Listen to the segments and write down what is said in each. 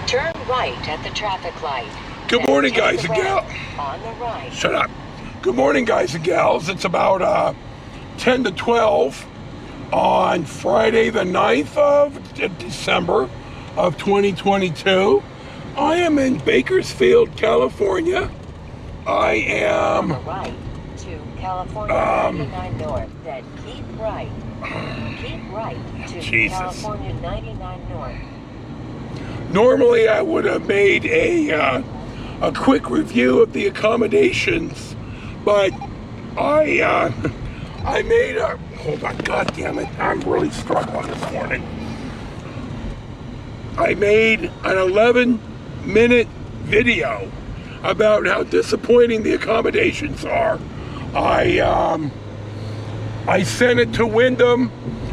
Turn right at the traffic light. Good morning, guys and gals. On the right. Shut up. Good morning, guys and gals. It's about 10 to 12 on Friday the 9th of December of 2022. I am in Bakersfield, California. I am... On the right to California 99 North. Then keep right. Keep right to Jesus. California 99 North. Normally, I would have made a quick review of the accommodations, but I made a, hold on, God damn it, I'm really struggling this morning. I made an 11-minute video about how disappointing the accommodations are. I sent it to Wyndham.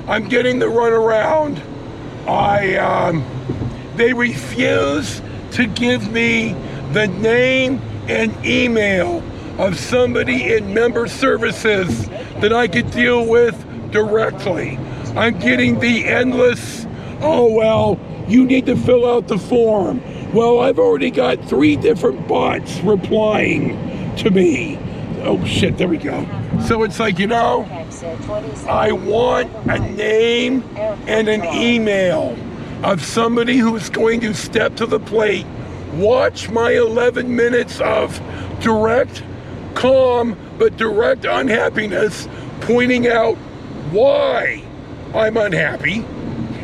I'm getting the runaround. They refuse to give me the name and email of somebody in member services that I could deal with directly. I'm getting the endless, oh, well, you need to fill out the form. Well, I've already got 3 different bots replying to me. Oh, shit, there we go. So it's like, you know, I want a name and an email of somebody who's going to step to the plate, watch my 11 minutes of direct, calm, but direct unhappiness, pointing out why I'm unhappy,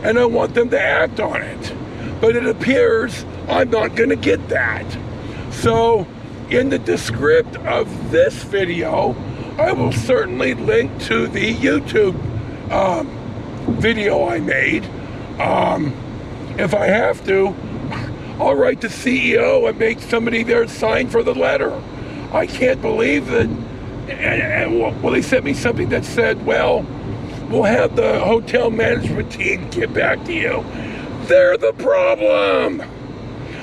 and I want them to act on it. But it appears I'm not going to get that. So, in the descript of this video, I will certainly link to the YouTube video I made. If I have to, I'll write the CEO and make somebody there sign for the letter. I can't believe that, well, they sent me something that said, well, we'll have the hotel management team get back to you. They're the problem.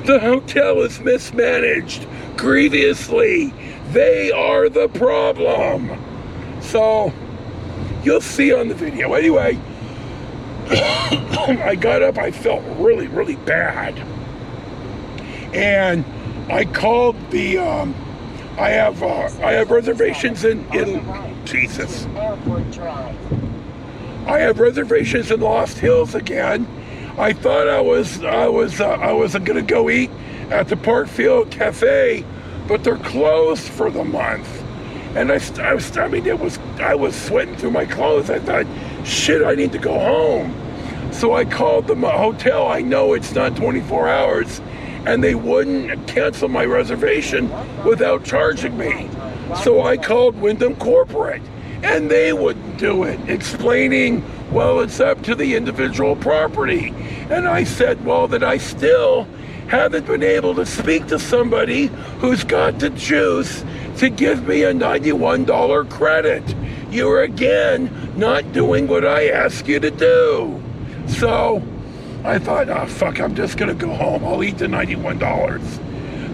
The hotel is mismanaged grievously. They are the problem. So, you'll see on the video. Anyway, I got up, I felt really, really bad. And I called the, I have reservations in Jesus. I have reservations in Lost Hills again. I thought I was gonna go eat at the Parkfield Cafe, but they're closed for the month. And I was sweating through my clothes. I thought, shit, I need to go home. So I called the hotel. I know it's not 24 hours, and they wouldn't cancel my reservation without charging me. So I called Wyndham Corporate, and they wouldn't do it, explaining, well, it's up to the individual property. And I said, well, that I still haven't been able to speak to somebody who's got the juice to give me a $91 credit. You're again not doing what I asked you to do. So I thought, oh, fuck, I'm just gonna go home. I'll eat the $91.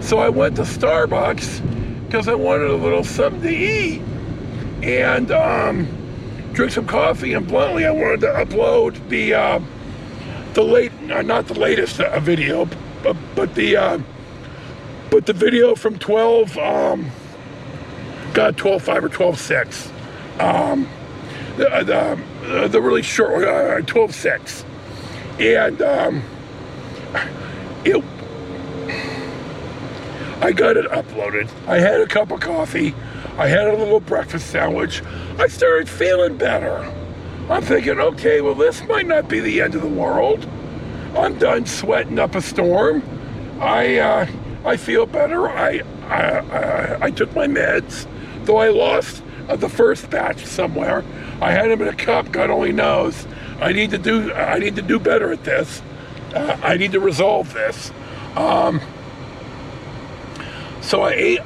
So I went to Starbucks because I wanted a little something to eat and drink some coffee. And bluntly, I wanted to upload not the latest video, but the video from 12, 12.5 or 12.6. The really short 12.6. And I got it uploaded. I had a cup of coffee. I had a little breakfast sandwich. I started feeling better. I'm thinking, okay, well, this might not be the end of the world. I'm done sweating up a storm. I feel better. I took my meds, though I lost the first batch somewhere. I had them in a cup. God only knows. I need to do better at this. I need to resolve this. So I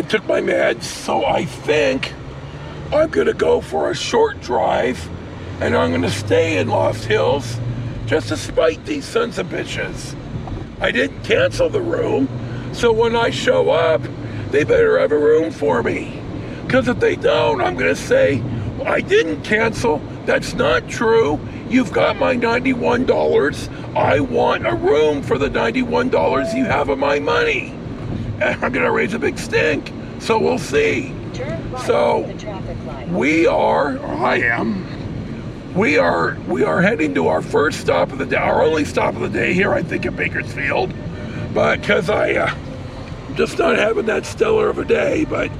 took my meds. So I think I'm gonna go for a short drive, and I'm gonna stay in Lost Hills just to spite these sons of bitches. I didn't cancel the room, so when I show up, they better have a room for me. Because if they don't, I'm gonna say, well, I didn't cancel. That's not true. You've got my $91. I want a room for the $91 you have of my money. And I'm gonna raise a big stink. So we'll see. Turn right So at the traffic light. we are heading to our first stop of the day, our only stop of the day here, I think, at Bakersfield. But because I'm just not having that stellar of a day, but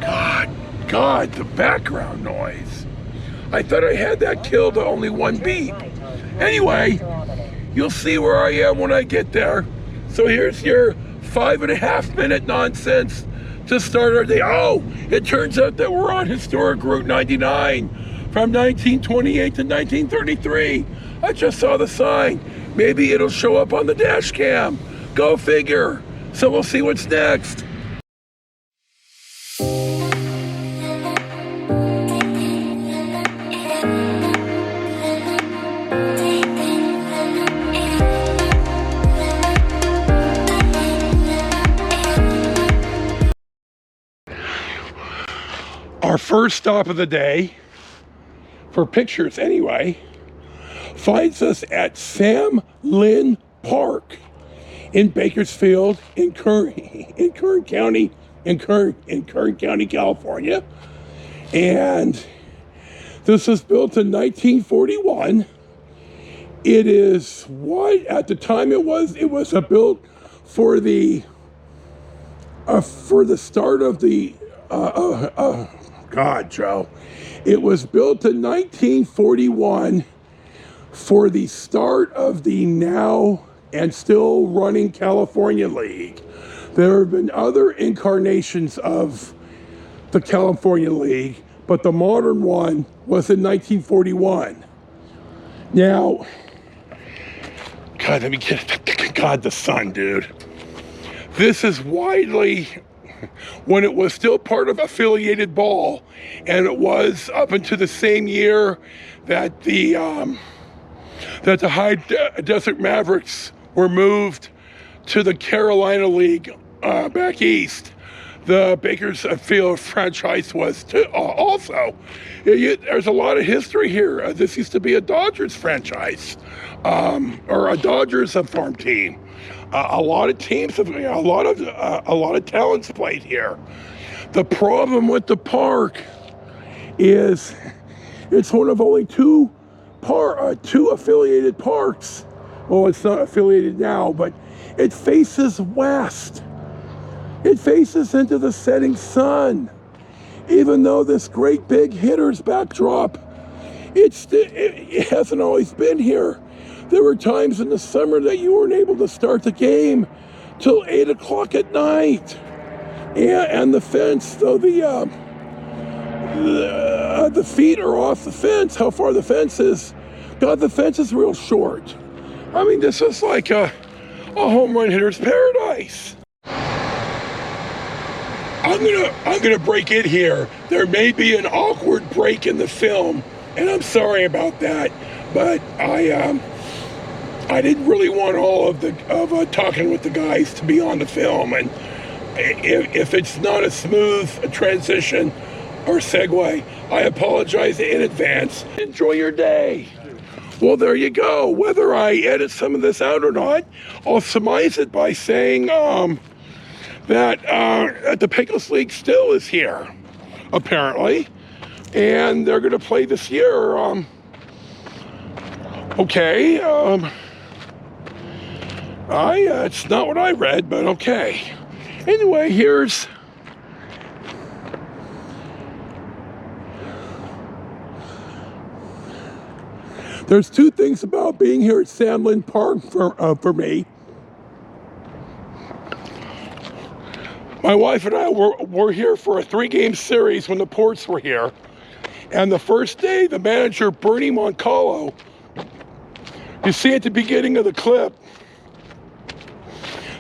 God, the background noise. I thought I had that killed to only one beat. Anyway, you'll see where I am when I get there. So here's your 5.5 minute nonsense to start our day. Oh, it turns out that we're on historic Route 99 from 1928 to 1933. I just saw the sign. Maybe it'll show up on the dash cam. Go figure. So we'll see what's next. Our first stop of the day, for pictures anyway, finds us at Sam Lynn Park in Bakersfield in Kern County, California. And this was built in 1941. It is what at the time it was built for the start of the God, Joe. It was built in 1941 for the start of the now and still running California League. There have been other incarnations of the California League, but the modern one was in 1941. Now, God, let me get, God, the sun, dude. This is widely, when it was still part of affiliated ball, and it was up until the same year that the High Desert Mavericks were moved to the Carolina League back east. The Bakersfield franchise was also. There's a lot of history here. This used to be a Dodgers franchise, or a Dodgers farm team. A lot of teams, a lot of talents played here. The problem with the park is it's one of only two affiliated parks. Well, it's not affiliated now, but it faces west. It faces into the setting sun. Even though this great big hitter's backdrop, it hasn't always been here. There were times in the summer that you weren't able to start the game till 8 o'clock at night. And the fence, though the feet are off the fence, how far the fence is, God, the fence is real short. I mean, this is like a home run hitter's paradise. I'm gonna break in here. There may be an awkward break in the film, and I'm sorry about that, but I didn't really want all of talking with the guys to be on the film, and if it's not a smooth transition or segue, I apologize in advance. Enjoy your day. Well, there you go. Whether I edit some of this out or not, I'll surmise it by saying that the Pickles League still is here, apparently, and they're going to play this year. Okay. It's not what I read, but okay. Anyway, there's two things about being here at Sandlin Park for me. My wife and I were here for a 3-game series when the Ports were here. And the first day, the manager, Bernie Moncalo, you see at the beginning of the clip,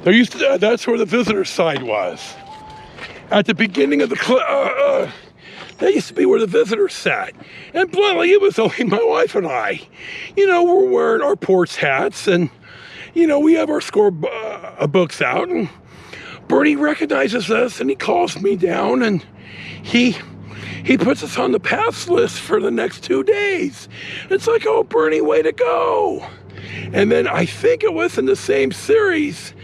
that's where the visitor side was. At the beginning of the clip, that used to be where the visitors sat. And bluntly, it was only my wife and I. We're wearing our Ports hats, and, we have our score books out, and Bernie recognizes us, and he calls me down, and he he puts us on the pass list for the next 2 days. It's like, oh, Bernie, way to go. And then I think it was in the same series,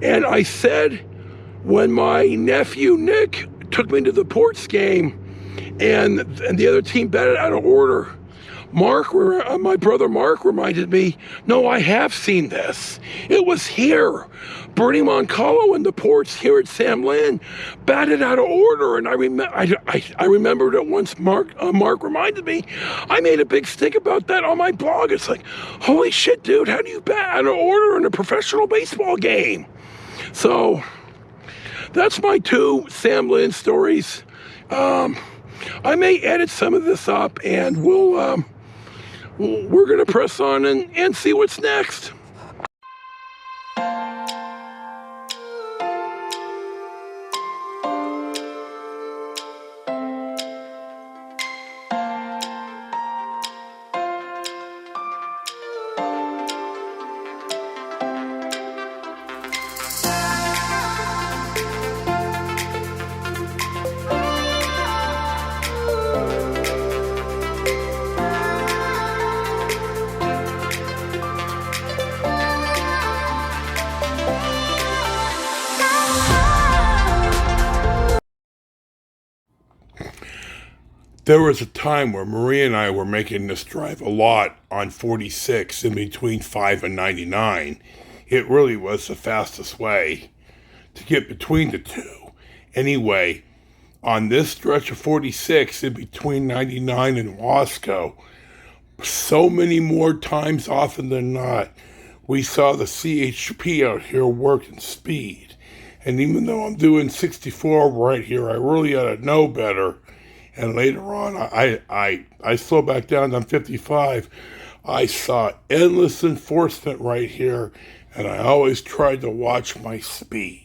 and I said, when my nephew Nick took me to the Ports game, and the other team batted out of order, my brother Mark reminded me, no, I have seen this. It was here. Bernie Moncalo and the Ports here at Sam Lynn batted out of order, and I remembered it once Mark reminded me. I made a big stink about that on my blog. It's like, holy shit, dude, how do you bat out of order in a professional baseball game? So that's my 2 Sam Lynn stories. I may edit some of this up, and we're gonna press on and see what's next. There was a time where Maria and I were making this drive a lot on 46 in between 5 and 99. It really was the fastest way to get between the two. Anyway, on this stretch of 46 in between 99 and Wasco, so many more times often than not, we saw the CHP out here working speed. And even though I'm doing 64 right here, I really ought to know better. And later on, I slow back down to 55. I saw endless enforcement right here, and I always tried to watch my speed.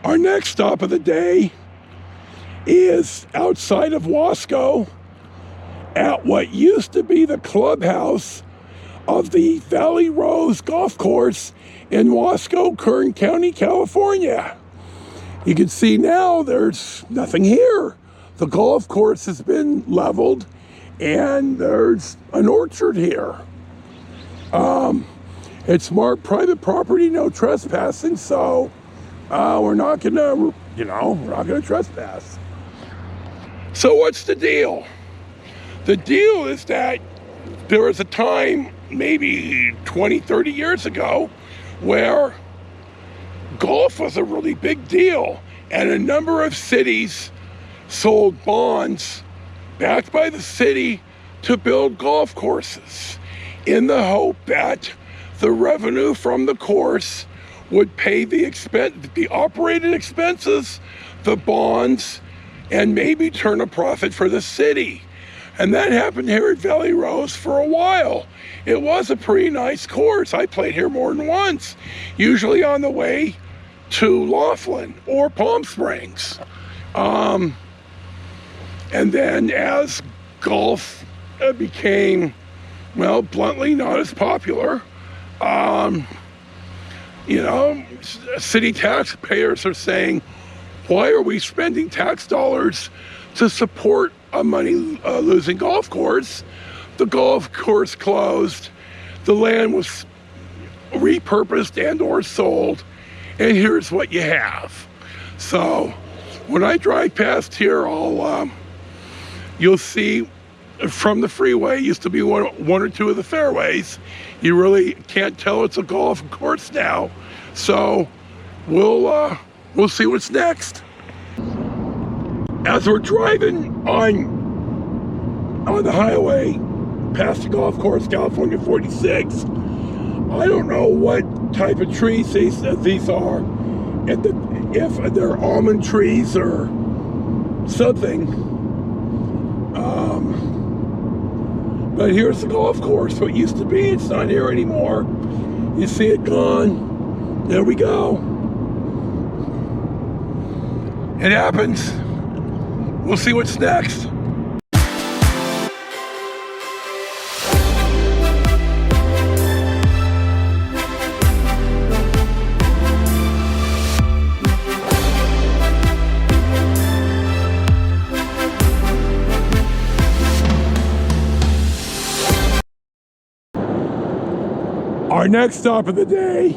Our next stop of the day is outside of Wasco at what used to be the clubhouse of the Valley Rose Golf Course in Wasco, Kern County, California. You can see now there's nothing here. The golf course has been leveled and there's an orchard here. It's marked private property, no trespassing, so we're not gonna trespass. So what's the deal? The deal is that there was a time, maybe 20, 30 years ago, where golf was a really big deal, and a number of cities sold bonds backed by the city to build golf courses in the hope that the revenue from the course would pay the operating expenses, the bonds, and maybe turn a profit for the city. And that happened here at Valley Rose for a while. It was a pretty nice course. I played here more than once, usually on the way to Laughlin or Palm Springs. And then as golf became well, bluntly, not as popular. City taxpayers are saying, why are we spending tax dollars to support a money-losing golf course? The golf course closed, the land was repurposed and or sold, and here's what you have. So when I drive past here, you'll see from the freeway, used to be one or two of the fairways. You really can't tell it's a golf course now. So we'll see what's next. As we're driving on the highway past the golf course, California 46, I don't know what type of trees these are, if they're almond trees or something. But here's the golf course. What used to be, it's not here anymore. You see it gone. There we go. It happens. We'll see what's next. Our next stop of the day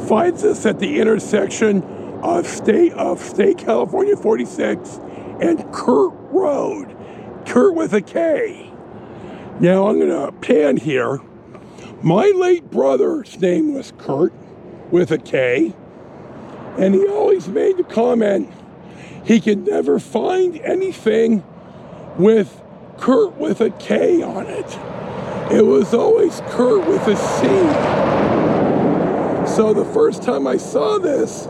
finds us at the intersection of State California 46 and Kurt Road. Kurt with a K. Now I'm gonna pan here. My late brother's name was Kurt with a K, and he always made the comment he could never find anything with Kurt with a K on it. It was always Kurt with a C. So the first time I saw this,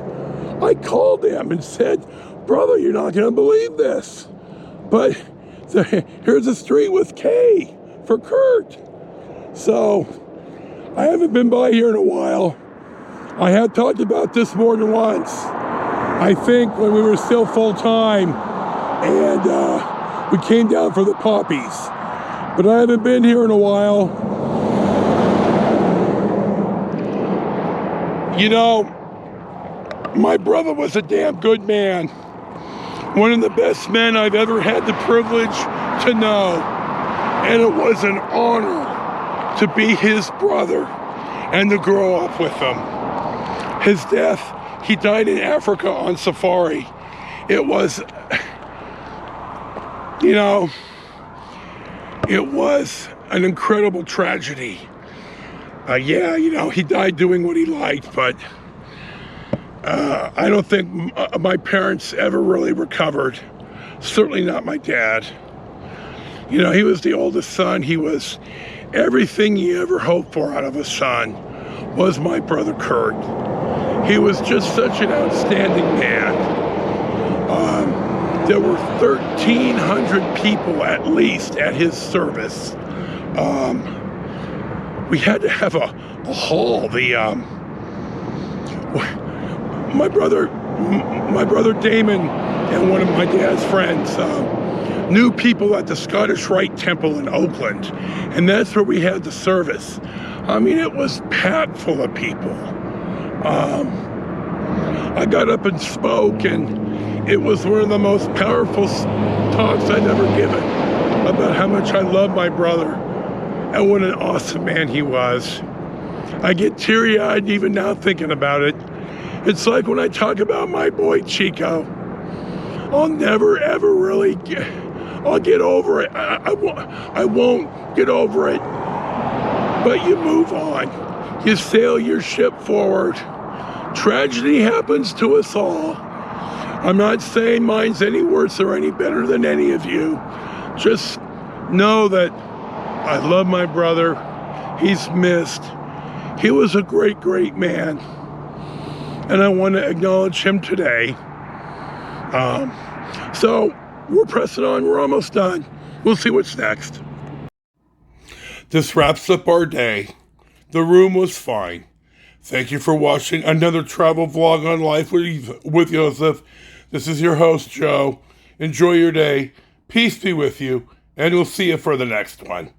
I called him and said, brother, you're not going to believe this, but here's a street with K for Kurt. So I haven't been by here in a while. I have talked about this more than once. I think when we were still full-time and we came down for the poppies. But I haven't been here in a while. You know, my brother was a damn good man. One of the best men I've ever had the privilege to know. And it was an honor to be his brother and to grow up with him. His death, he died in Africa on safari. It was, it was an incredible tragedy. He died doing what he liked, but I don't think my parents ever really recovered. Certainly not my dad. He was the oldest son. He was everything you ever hoped for out of a son was my brother Kurt. He was just such an outstanding man. There were 1,300 people at least at his service. We had to have a hall. My brother Damon and one of my dad's friends knew people at the Scottish Rite Temple in Oakland, and that's where we had the service. I mean, it was packed full of people. I got up and spoke, and it was one of the most powerful talks I'd ever given about how much I love my brother and what an awesome man he was. I get teary-eyed even now thinking about it. It's like when I talk about my boy Chico. I'll never ever really I'll get over it. I won't get over it. But you move on. You sail your ship forward. Tragedy happens to us all. I'm not saying mine's any worse or any better than any of you. Just know that I love my brother. He's missed. He was a great, great man. And I want to acknowledge him today. So we're pressing on. We're almost done. We'll see what's next. This wraps up our day. The room was fine. Thank you for watching another travel vlog on Life with Joseph. This is your host, Joe. Enjoy your day. Peace be with you. And we'll see you for the next one.